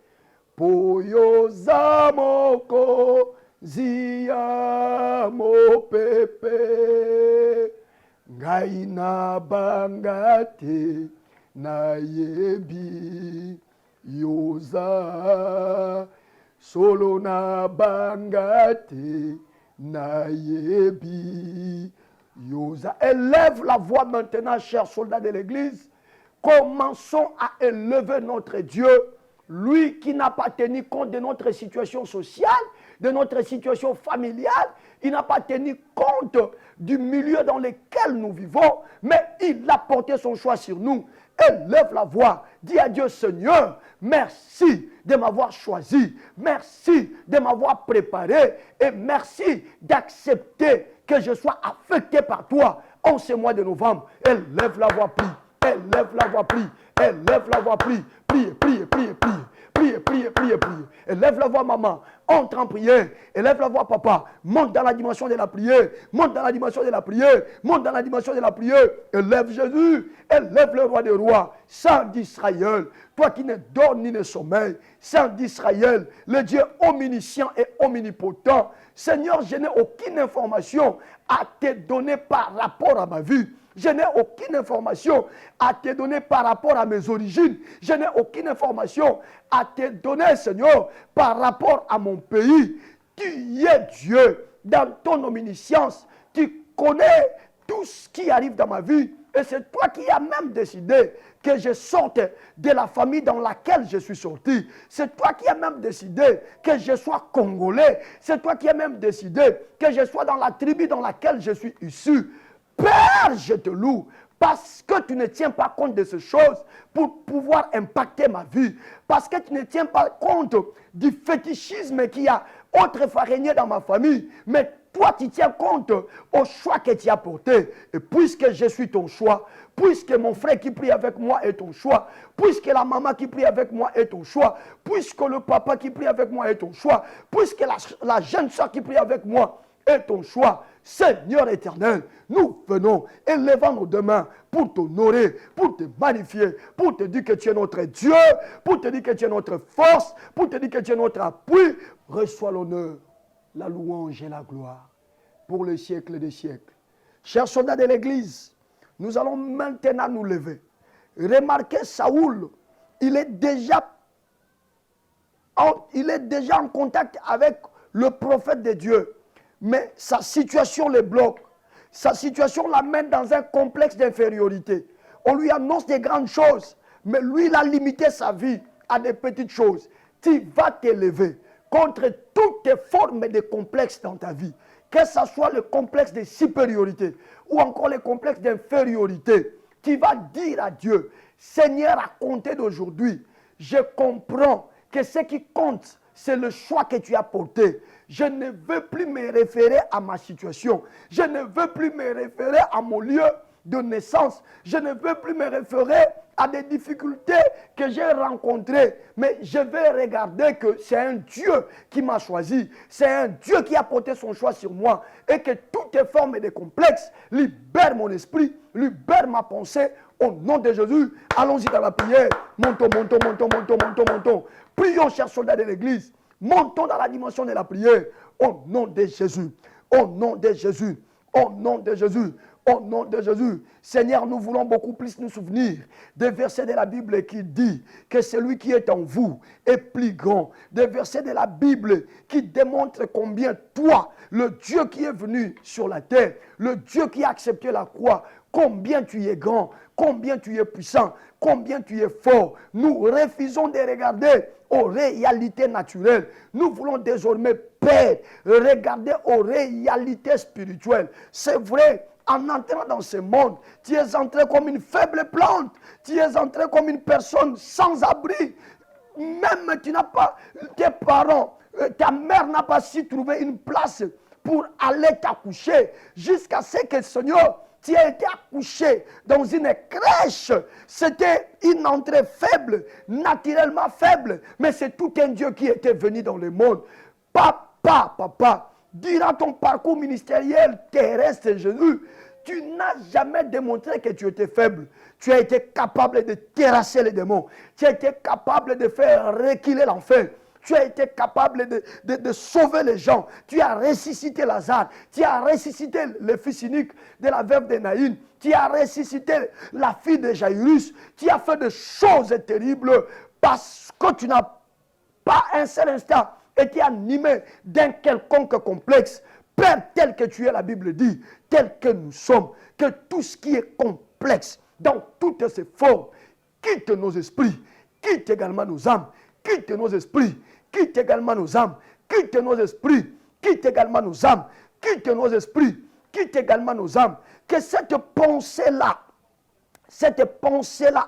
poyoza moko zia mopepe ngai nabangate nayebi yoza solo nabangate nayebi yoza. Élève la voix maintenant, chers soldats de l'église. Commençons à élever notre Dieu, lui qui n'a pas tenu compte de notre situation sociale, de notre situation familiale. Il n'a pas tenu compte du milieu dans lequel nous vivons, mais il a porté son choix sur nous. Élève la voix, dis à Dieu: Seigneur, merci de m'avoir choisi, merci de m'avoir préparé et merci d'accepter que je sois affecté par toi en ce mois de novembre. Élève la voix, prie, élève la voix, prie, élève la voix, prie, prie, prie, prie, prie. Priez, priez, priez, priez. Élève la voix, maman. Entre en prière. Élève la voix, papa. Monte dans la dimension de la prière. Monte dans la dimension de la prière. Monte dans la dimension de la prière. Élève Jésus. Élève le roi des rois. Saint d'Israël. Toi qui ne dors ni ne sommeille. Saint d'Israël. Le Dieu omniscient et omnipotent. Seigneur, je n'ai aucune information à te donner par rapport à ma vie. Je n'ai aucune information à te donner par rapport à mes origines. Je n'ai aucune information à te donner, Seigneur, par rapport à mon pays. Tu es Dieu dans ton omniscience. Tu connais tout ce qui arrive dans ma vie. Et c'est toi qui as même décidé que je sorte de la famille dans laquelle je suis sorti. C'est toi qui as même décidé que je sois congolais. C'est toi qui as même décidé que je sois dans la tribu dans laquelle je suis issu. Père, je te loue parce que tu ne tiens pas compte de ces choses pour pouvoir impacter ma vie. Parce que tu ne tiens pas compte du fétichisme qui a autrefois régné dans ma famille. Mais toi, tu tiens compte au choix que tu as porté. Et puisque je suis ton choix, puisque mon frère qui prie avec moi est ton choix, puisque la maman qui prie avec moi est ton choix, puisque le papa qui prie avec moi est ton choix, puisque la jeune soeur qui prie avec moi est ton choix, Seigneur éternel, nous venons élevant nos deux mains pour t'honorer, pour te magnifier, pour te dire que tu es notre Dieu, pour te dire que tu es notre force, pour te dire que tu es notre appui. Reçois l'honneur, la louange et la gloire pour le siècle des siècles. Chers soldats de l'église, nous allons maintenant nous lever. Remarquez Saoul, il est déjà en contact avec le prophète de Dieu. Mais sa situation le bloque. Sa situation l'amène dans un complexe d'infériorité. On lui annonce des grandes choses, mais lui, il a limité sa vie à des petites choses. Tu vas t'élever contre toutes les formes de complexes dans ta vie. Que ce soit le complexe de supériorité ou encore le complexe d'infériorité. Tu vas dire à Dieu: Seigneur, à compter d'aujourd'hui, je comprends que ce qui compte, c'est le choix que tu as porté. Je ne veux plus me référer à ma situation. Je ne veux plus me référer à mon lieu de naissance. Je ne veux plus me référer à des difficultés que j'ai rencontrées. Mais je vais regarder que c'est un Dieu qui m'a choisi. C'est un Dieu qui a porté son choix sur moi. Et que toutes les formes de complexes libèrent mon esprit, libèrent ma pensée. Au nom de Jésus, allons-y dans la prière. Montons, montons, montons, montons, montons, montons. Prions, chers soldats de l'église. Montons dans la dimension de la prière. Au nom de Jésus. Au nom de Jésus. Au nom de Jésus. Au nom de Jésus, Seigneur, nous voulons beaucoup plus nous souvenir des versets de la Bible qui dit que celui qui est en vous est plus grand. Des versets de la Bible qui démontrent combien toi, le Dieu qui est venu sur la terre, le Dieu qui a accepté la croix, combien tu es grand, combien tu es puissant, combien tu es fort. Nous refusons de regarder aux réalités naturelles. Nous voulons désormais, Père, regarder aux réalités spirituelles. C'est vrai, en entrant dans ce monde, tu es entré comme une faible plante. Tu es entré comme une personne sans abri. Même tu n'as pas, tes parents, ta mère n'a pas su trouver une place pour aller t'accoucher. Jusqu'à ce que le Seigneur, tu as été accouché dans une crèche. C'était une entrée faible, naturellement faible. Mais c'est tout un Dieu qui était venu dans le monde. Papa, durant ton parcours ministériel terrestre, Jésus, tu n'as jamais démontré que tu étais faible. Tu as été capable de terrasser les démons. Tu as été capable de faire reculer l'enfer. Tu as été capable de sauver les gens. Tu as ressuscité Lazare. Tu as ressuscité le fils unique de la veuve de Naïn. Tu as ressuscité la fille de Jairus. Tu as fait des choses terribles parce que tu n'as pas un seul instant été animé d'un quelconque complexe. Père, tel que tu es, la Bible dit, tel que nous sommes, que tout ce qui est complexe, dans toutes ses formes, quitte nos esprits, quitte également nos âmes, quitte nos esprits, quitte également nos âmes, quitte nos esprits, quitte également nos âmes, quitte nos esprits, quitte également nos âmes. Que cette pensée-là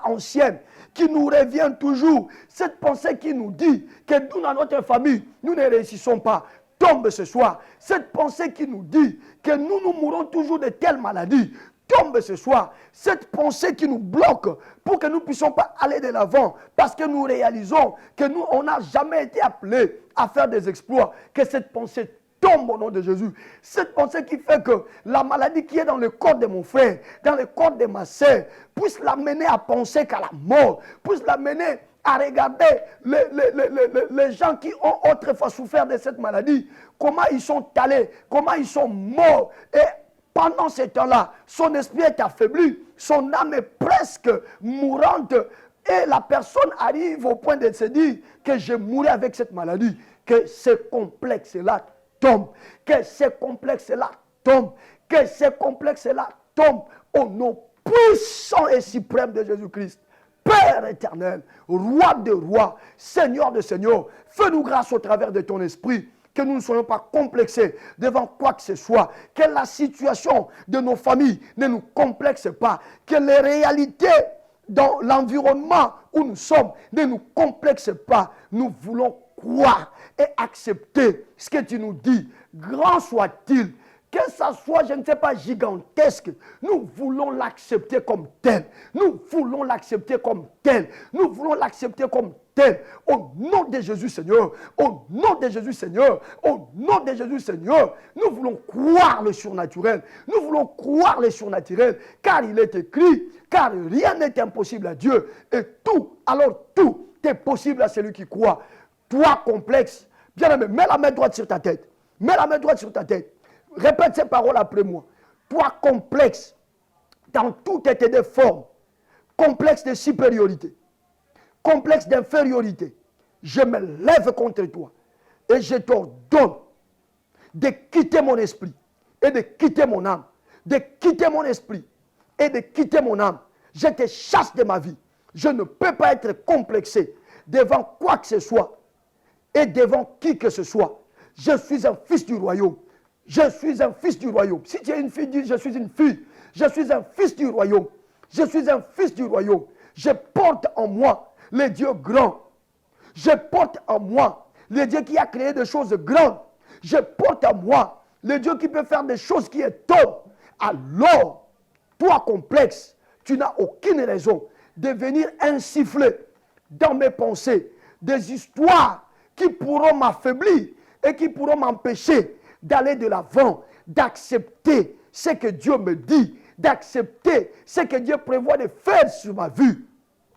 ancienne, qui nous revient toujours, cette pensée qui nous dit que nous, dans notre famille, nous ne réussissons pas, tombe ce soir. Cette pensée qui nous dit que nous mourrons toujours de telles maladies, tombe ce soir. Cette pensée qui nous bloque pour que nous ne puissions pas aller de l'avant, parce que nous réalisons que nous, on n'a jamais été appelés à faire des exploits, que cette pensée tombe au nom de Jésus. Cette pensée qui fait que la maladie qui est dans le corps de mon frère, dans le corps de ma sœur, puisse l'amener à penser qu'à la mort, puisse l'amener à regarder les gens qui ont autrefois souffert de cette maladie, comment ils sont allés, comment ils sont morts. Et pendant ce temps-là, son esprit est affaibli, son âme est presque mourante. Et la personne arrive au point de se dire que je mourrai avec cette maladie. Que ce complexe-là tombe. Que ce complexe-là tombe. Que ce complexe-là tombe au nom puissant et suprême de Jésus-Christ. Père éternel, roi de rois, Seigneur de seigneurs, fais-nous grâce au travers de ton esprit, que nous ne soyons pas complexés devant quoi que ce soit, que la situation de nos familles ne nous complexe pas, que les réalités dans l'environnement où nous sommes ne nous complexent pas. Nous voulons croire et accepter ce que tu nous dis, grand soit-il. Que ça soit, je ne sais pas, gigantesque, nous voulons l'accepter comme tel. Nous voulons l'accepter comme tel. Nous voulons l'accepter comme tel. Au nom de Jésus Seigneur, au nom de Jésus Seigneur, au nom de Jésus Seigneur, nous voulons croire le surnaturel. Nous voulons croire le surnaturel, car il est écrit, car rien n'est impossible à Dieu. Et tout, alors tout est possible à celui qui croit. Toi complexe, bien aimé, mets la main droite sur ta tête. Mets la main droite sur ta tête. Répète ces paroles après moi. Toi complexe, dans toutes tes formes, complexe de supériorité, complexe d'infériorité, je me lève contre toi et je t'ordonne de quitter mon esprit et de quitter mon âme, de quitter mon esprit et de quitter mon âme. Je te chasse de ma vie. Je ne peux pas être complexé devant quoi que ce soit et devant qui que ce soit. Je suis un fils du royaume. Je suis un fils du royaume. Si tu es une fille, dis je suis une fille. Je suis un fils du royaume. Je suis un fils du royaume. Je porte en moi le Dieu grand. Je porte en moi le Dieu qui a créé des choses grandes. Je porte en moi le Dieu qui peut faire des choses qui étonnent. Alors, toi complexe, tu n'as aucune raison de venir insuffler dans mes pensées des histoires qui pourront m'affaiblir et qui pourront m'empêcher d'aller de l'avant, d'accepter ce que Dieu me dit, d'accepter ce que Dieu prévoit de faire sur ma vie.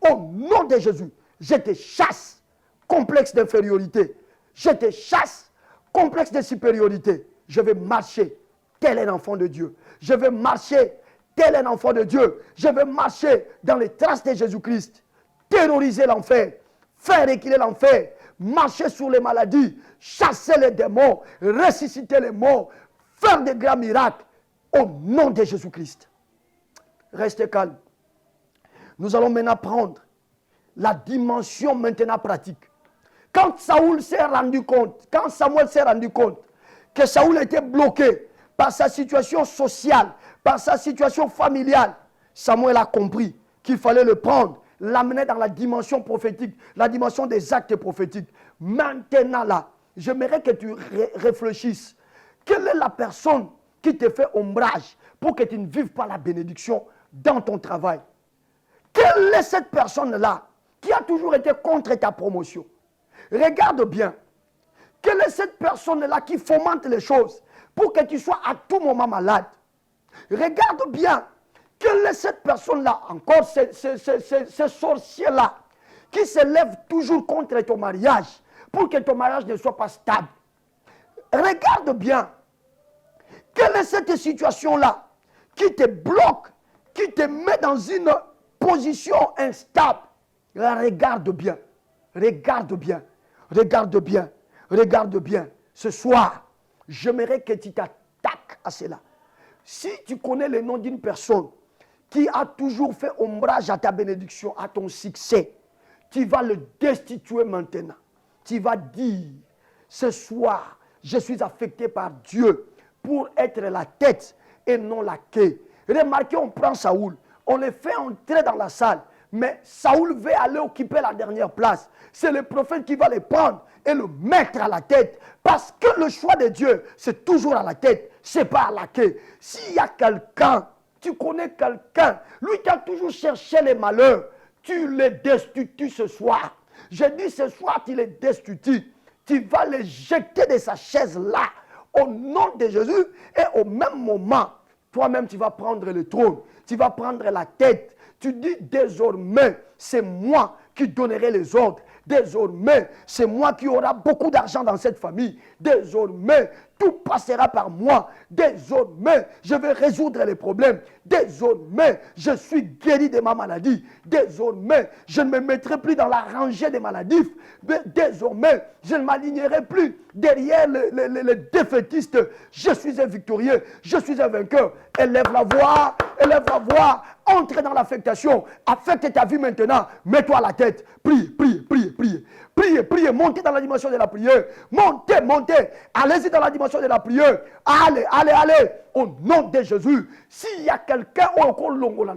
Au nom de Jésus, je te chasse, complexe d'infériorité. Je te chasse, complexe de supériorité. Je vais marcher tel un enfant de Dieu. Je vais marcher tel un enfant de Dieu, je veux marcher dans les traces de Jésus-Christ, terroriser l'enfer, faire reculer l'enfer, marcher sur les maladies, chasser les démons, ressusciter les morts, faire des grands miracles au nom de Jésus-Christ. Restez calme. Nous allons maintenant prendre la dimension maintenant pratique. Quand Samuel s'est rendu compte que Saoul était bloqué par sa situation sociale, par sa situation familiale, Samuel a compris qu'il fallait le prendre, l'amener dans la dimension prophétique, la dimension des actes prophétiques. Maintenant là, j'aimerais que tu réfléchisses. Quelle est la personne qui te fait ombrage pour que tu ne vives pas la bénédiction dans ton travail? Quelle est cette personne-là qui a toujours été contre ta promotion? Regarde bien. Quelle est cette personne-là qui fomente les choses pour que tu sois à tout moment malade? Regarde bien. Quelle est cette personne-là, encore ces sorciers-là, qui se lèvent toujours contre ton mariage pour que ton mariage ne soit pas stable? Regarde bien. Quelle est cette situation-là qui te bloque, qui te met dans une position instable? Regarde bien. Regarde bien. Regarde bien. Regarde bien. Ce soir, j'aimerais que tu t'attaques à cela. Si tu connais le nom d'une personne qui a toujours fait ombrage à ta bénédiction, à ton succès, tu vas le destituer maintenant. Tu vas dire, ce soir, je suis affecté par Dieu pour être la tête et non la queue. Remarquez, on prend Saoul, on le fait entrer dans la salle, mais Saoul veut aller occuper la dernière place. C'est le prophète qui va le prendre et le mettre à la tête. Parce que le choix de Dieu, c'est toujours à la tête, c'est pas à la queue. S'il y a quelqu'un, tu connais quelqu'un, lui qui a toujours cherché les malheurs, tu le destitues ce soir. Je dis ce soir, tu le destitues. Tu vas le jeter de sa chaise là, au nom de Jésus, et au même moment, toi-même tu vas prendre le trône, tu vas prendre la tête. Tu dis désormais, c'est moi qui donnerai les ordres. Désormais, c'est moi qui aura beaucoup d'argent dans cette famille. Désormais, tout passera par moi. Désormais, je vais résoudre les problèmes. Désormais, je suis guéri de ma maladie. Désormais, je ne me mettrai plus dans la rangée des maladifs. Désormais, je ne m'alignerai plus derrière les défaitistes. Je suis un victorieux, je suis un vainqueur. Élève la voix, entre dans l'affectation. Affecte ta vie maintenant. Mets-toi à la tête. Prie. Priez, montez dans la dimension de la prière. Montez. Allez-y dans la dimension de la prière. Allez. Au nom de Jésus. S'il y a quelqu'un au encore longola,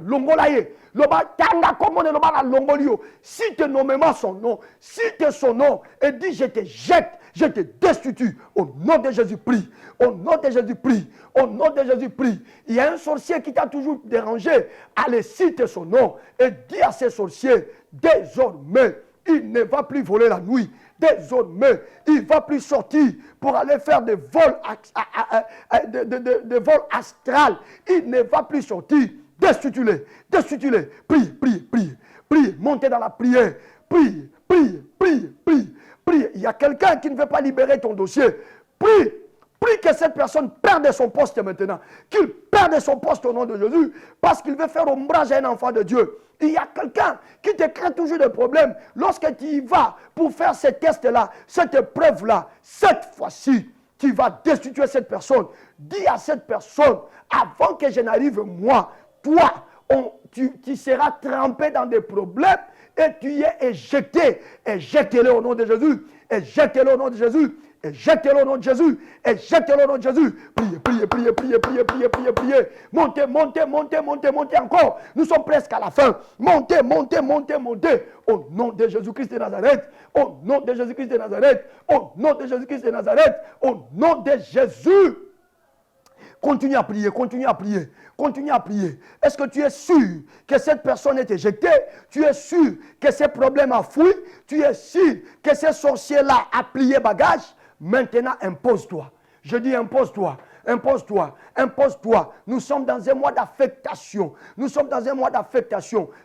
cite nommément son nom. Cite son nom et dis je te jette, je te destitue. Au nom de Jésus, prie. Au nom de Jésus, prie. Au nom de Jésus, prie. Il y a un sorcier qui t'a toujours dérangé. Allez, cite son nom et dis à ces sorciers, désormais, il ne va plus voler la nuit. Désormais, il ne va plus sortir pour aller faire des vols, vols astrales. Il ne va plus sortir. Destitue-les. Prie. Montez dans la prière. Prie. Il y a quelqu'un qui ne veut pas libérer ton dossier. Prie que cette personne perde son poste maintenant. Qu'il perde son poste au nom de Jésus. Parce qu'il veut faire ombrage à un enfant de Dieu. Il y a quelqu'un qui te crée toujours des problèmes. Lorsque tu y vas pour faire ce test-là, cette épreuve-là, cette fois-ci, tu vas destituer cette personne. Dis à cette personne, avant que je n'arrive moi, toi, tu seras trempé dans des problèmes et tu y es éjecté. Éjectez-le au nom de Jésus. Éjectez-le au nom de Jésus. Et jetez-le au nom de Jésus. Et jetez-le au nom de Jésus. Priez. Montez encore. Nous sommes presque à la fin. Montez. Au nom de Jésus-Christ de Nazareth. Au nom de Jésus-Christ de Nazareth. Au nom de Jésus-Christ de Nazareth. Au nom de Jésus. Continue à prier. Est-ce que tu es sûr que cette personne est éjectée? Tu es sûr que ces problèmes a fui? Tu es sûr que ces sorciers-là a plié bagage? Maintenant, impose-toi. Je dis impose-toi. Nous sommes dans un mois d'affectation.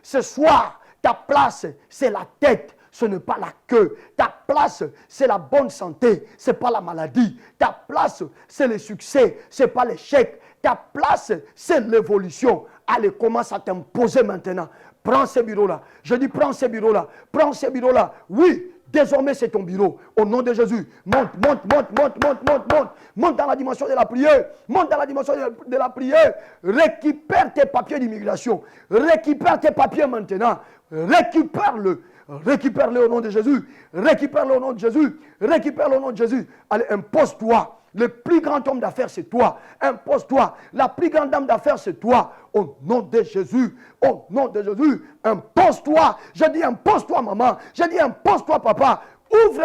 Ce soir, ta place, c'est la tête. Ce n'est pas la queue. Ta place, c'est la bonne santé. Ce n'est pas la maladie. Ta place, c'est le succès. Ce n'est pas l'échec. Ta place, c'est l'évolution. allez, commence à t'imposer maintenant. Prends ce bureau-là. Je dis, prends ce bureau-là. Prends ce bureau-là. Oui, désormais, c'est ton bureau. Au nom de Jésus, monte, monte, monte, monte, monte, monte, monte. Monte dans la dimension de la prière. Monte dans la dimension de la prière. Récupère tes papiers d'immigration. Récupère tes papiers maintenant. Récupère-le. Récupère-le au nom de Jésus. Récupère-le au nom de Jésus. Récupère-le au nom de Jésus. Allez, impose-toi. Le plus grand homme d'affaires, c'est toi. Impose-toi. La plus grande dame d'affaires, c'est toi. Au nom de Jésus. Au nom de Jésus. Impose-toi. Je dis impose-toi, maman. Je dis impose-toi, papa. Ouvre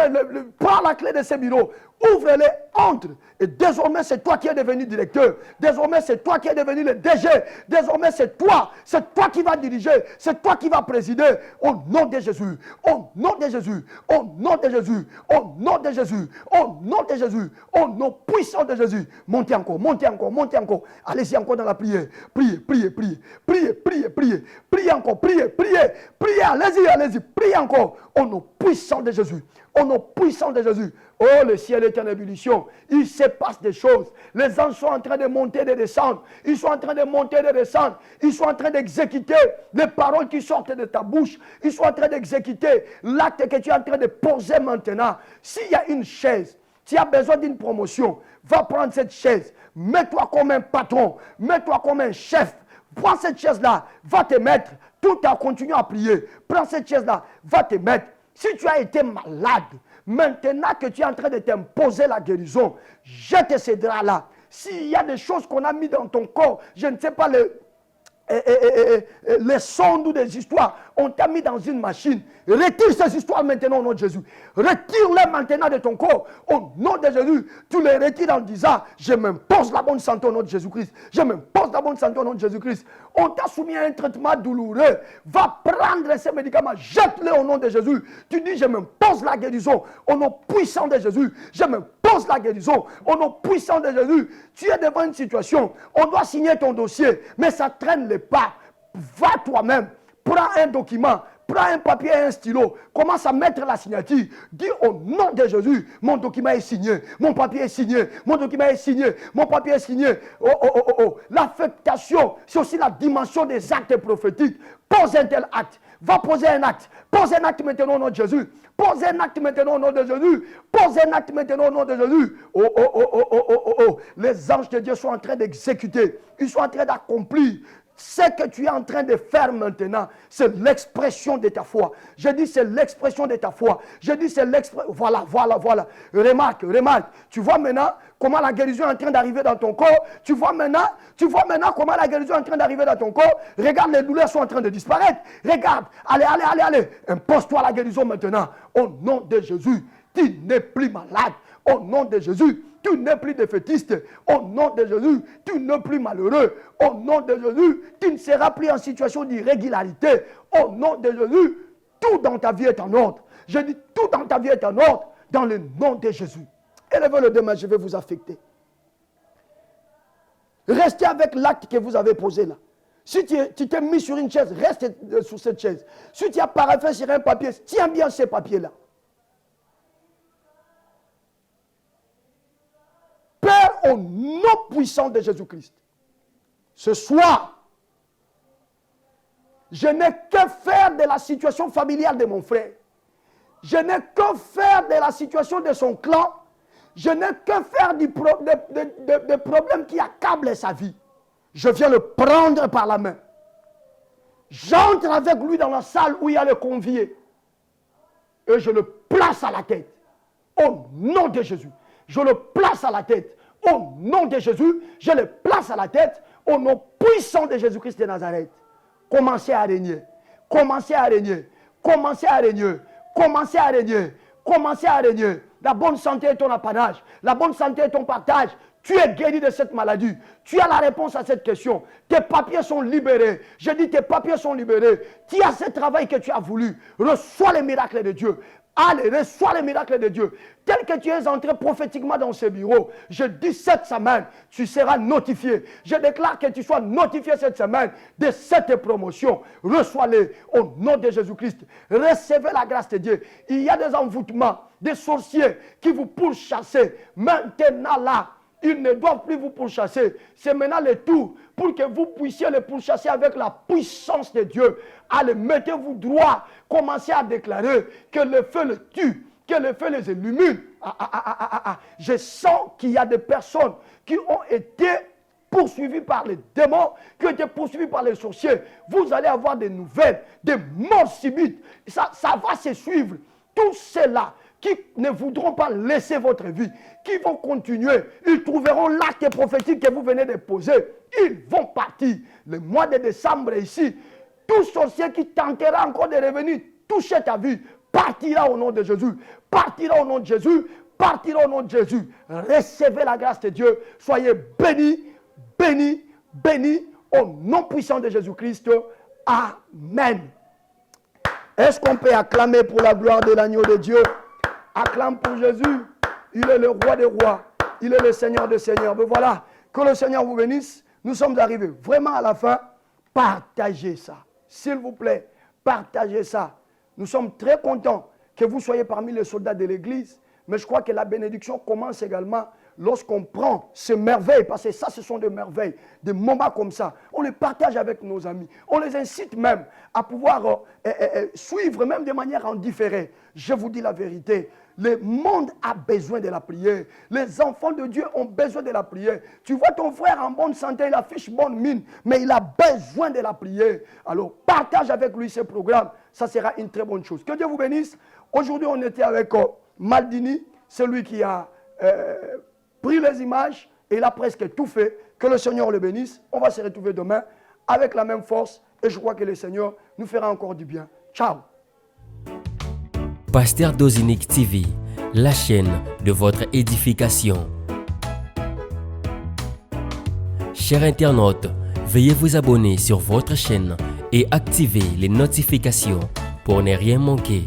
prends la clé de ce bureau. Ouvre-les, entre. Et désormais, c'est toi qui es devenu directeur. Désormais, c'est toi qui es devenu le DG. Désormais, c'est toi. C'est toi qui vas diriger. C'est toi qui vas présider. Au nom de Jésus. Au nom de Jésus. Au nom de Jésus. Au nom de Jésus. Au nom de Jésus. Au nom puissant de Jésus. Montez encore, montez encore, montez encore. Allez-y encore dans la prière. Priez, priez, priez. Priez, priez, priez. Priez encore, priez, priez. Priez, allez-y, allez-y. Priez encore. Au nom puissant de Jésus. Au nom puissant de Jésus. Oh, le ciel est en ébullition. Il se passe des choses. Les anges sont en train de monter et de descendre. Ils sont en train de monter et de descendre. Ils sont en train d'exécuter les paroles qui sortent de ta bouche. Ils sont en train d'exécuter l'acte que tu es en train de poser maintenant. S'il y a une chaise, tu as besoin d'une promotion, va prendre cette chaise. Mets-toi comme un patron. Mets-toi comme un chef. Prends cette chaise-là, va te mettre, tout en continuant à prier. Prends cette chaise-là, va te mettre. Si tu as été malade, maintenant que tu es en train de t'imposer la guérison, jette ces draps-là. S'il y a des choses qu'on a mis dans ton corps, je ne sais pas, les sondes ou des histoires, on t'a mis dans une machine. Retire ces histoires maintenant au nom de Jésus. Retire-les maintenant de ton corps. Au nom de Jésus, tu les retires en disant, je m'impose la bonne santé au nom de Jésus-Christ. Je m'impose la bonne santé au nom de Jésus-Christ. On t'a soumis à un traitement douloureux. Va prendre ces médicaments, jette-les au nom de Jésus. Tu dis, je m'impose la guérison au nom puissant de Jésus. Je m'impose la guérison au nom puissant de Jésus. Tu es devant une situation, on doit signer ton dossier, mais ça traîne les pas. Va toi-même, prends un document, prends un papier et un stylo, commence à mettre la signature. Dis au nom de Jésus, mon document est signé, mon papier est signé, mon document est signé, mon papier est signé. Oh, oh, oh, oh, oh. L'affectation, c'est aussi la dimension des actes prophétiques. Pose un tel acte. Va poser un acte. Pose un acte maintenant au nom de Jésus. Pose un acte maintenant au nom de Jésus. Pose un acte maintenant au nom de Jésus. Oh, oh, oh, oh, oh, oh, oh, oh. Les anges de Dieu sont en train d'exécuter. Ils sont en train d'accomplir. Ce que tu es en train de faire maintenant, c'est l'expression de ta foi. Je dis c'est l'expression de ta foi. Je dis c'est l'expression. Voilà, voilà, voilà. Remarque, remarque. Tu vois maintenant comment la guérison est en train d'arriver dans ton corps. Tu vois maintenant comment la guérison est en train d'arriver dans ton corps. Regarde, les douleurs sont en train de disparaître. Regarde. Allez, allez, allez, allez. Impose-toi la guérison maintenant. Au nom de Jésus, tu n'es plus malade. Au nom de Jésus, tu n'es plus défaitiste. Au nom de Jésus, tu n'es plus malheureux. Au nom de Jésus, tu ne seras plus en situation d'irrégularité. Au nom de Jésus, tout dans ta vie est en ordre. Je dis tout dans ta vie est en ordre dans le nom de Jésus. Élevez le demain, je vais vous affecter. Restez avec l'acte que vous avez posé là. Si tu t'es mis sur une chaise, reste sur cette chaise. Si tu as paraffé sur un papier, tiens bien ces papiers-là. Père, au nom puissant de Jésus-Christ, ce soir, je n'ai que faire de la situation familiale de mon frère. Je n'ai que faire de la situation de son clan. Je n'ai que faire des problèmes qui accablent sa vie. Je viens le prendre par la main. J'entre avec lui dans la salle où il y a le convié. Et je le place à la tête. Au nom de Jésus. Je le place à la tête. Au nom de Jésus, je le place à la tête. Au nom puissant de Jésus-Christ de Nazareth. Commencez à régner. Commencez à régner. Commencez à régner. Commencez à régner. Commencez à régner. La bonne santé est ton apanage. La bonne santé est ton partage. Tu es guéri de cette maladie. Tu as la réponse à cette question. Tes papiers sont libérés. Je dis tes papiers sont libérés. Tu as ce travail que tu as voulu. Reçois les miracles de Dieu. Allez, reçois les miracles de Dieu. Tel que tu es entré prophétiquement dans ce bureau, je dis cette semaine, tu seras notifié. Je déclare que tu sois notifié cette semaine de cette promotion. Reçois-les au nom de Jésus-Christ. Recevez la grâce de Dieu. Il y a des envoûtements, des sorciers qui vous pourchassent. Maintenant là, Ils ne doivent plus vous pourchasser. C'est maintenant le tour pour que vous puissiez les pourchasser avec la puissance de Dieu. Allez, mettez-vous droit. Commencez à déclarer que le feu le tue, que le feu les illumine. Je sens qu'il y a des personnes qui ont été poursuivis par les démons, qui ont été poursuivis par les sorciers. Vous allez avoir des nouvelles, des morts subites. Ça va se suivre. Tous ceux-là qui ne voudront pas laisser votre vie, qui vont continuer, ils trouveront l'acte prophétique que vous venez de poser. Ils vont partir. Le mois de décembre ici, tout sorcier qui tentera encore de revenir toucher ta vie, partira au nom de Jésus. Partira au nom de Jésus. Partira au nom de Jésus. Recevez la grâce de Dieu. Soyez bénis, bénis, bénis au nom puissant de Jésus-Christ. Amen. Est-ce qu'on peut acclamer pour la gloire de l'agneau de Dieu? Acclame pour Jésus. Il est le roi des rois. Il est le Seigneur des seigneurs. Mais voilà, que le Seigneur vous bénisse. Nous sommes arrivés vraiment à la fin. Partagez ça. S'il vous plaît, partagez ça. Nous sommes très contents que vous soyez parmi les soldats de l'Église. Mais je crois que la bénédiction commence également lorsqu'on prend ces merveilles, parce que ça, ce sont des merveilles, des moments comme ça. On les partage avec nos amis. On les incite même à pouvoir suivre, même de manière indifférée. Je vous dis la vérité. Le monde a besoin de la prière. Les enfants de Dieu ont besoin de la prière. Tu vois ton frère en bonne santé, il affiche bonne mine, mais il a besoin de la prière. Alors, partage avec lui ce programme. Ça sera une très bonne chose. Que Dieu vous bénisse. Aujourd'hui, on était avec Maldini, celui qui a pris les images et il a presque tout fait. Que le Seigneur le bénisse. On va se retrouver demain avec la même force et je crois que le Seigneur nous fera encore du bien. Ciao. Pasteur Dozinique TV, la chaîne de votre édification. Chers internautes, veuillez vous abonner sur votre chaîne et activer les notifications pour ne rien manquer.